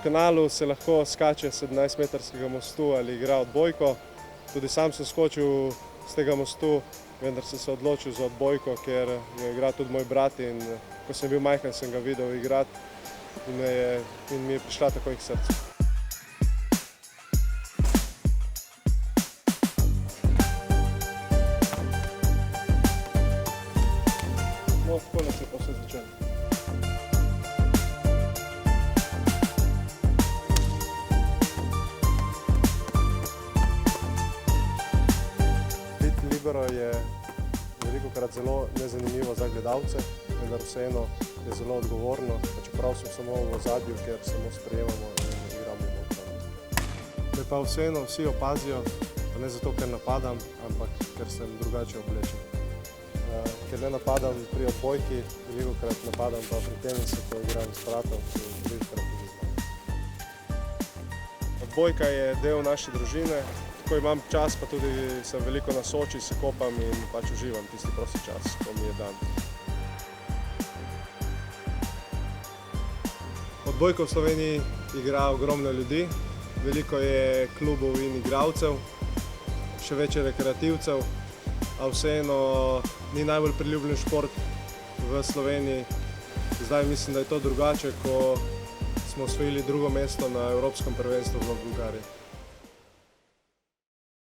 kanalu se lahko skače 17-metrskega mostu ali igra odbojko. Tudi sam sem skočil z tega mostu, vendar sem se odločil za odbojko, ker jo igra tudi moj brat in ko sem bil majhen, sem ga videl igrati in mi je prišla takoj k srcu. No, takole se je pa vse začelo. Biti libero je velikokrat zelo nezanimivo za gledalce, vendar vseeno je zelo odgovorno, čeprav sem samo v ozadju, ker samo sprejemamo in igramo noter. Me pa vseeno vsi opazijo, pa ne zato, ker napadam, ampak ker sem drugače oblečen. Ker ne napadam pri odbojki, velikokrat napadam pa pri tenisu, ko igram s bratom in velikokrat tudi z mano. Odbojka je del naše družine, ko imam čas, pa tudi sem veliko na Soči, se kopam in pač uživam tisti prosti čas, ko mi je dan. Odbojko v Sloveniji igra ogromno ljudi, veliko je klubov in igralcev, še več je rekreativcev, a vseeno ni najbolj priljubljen šport v Sloveniji. Zdaj mislim, da je to drugače, ko smo osvojili drugo mesto na Evropskem prvenstvu v Bolgariji.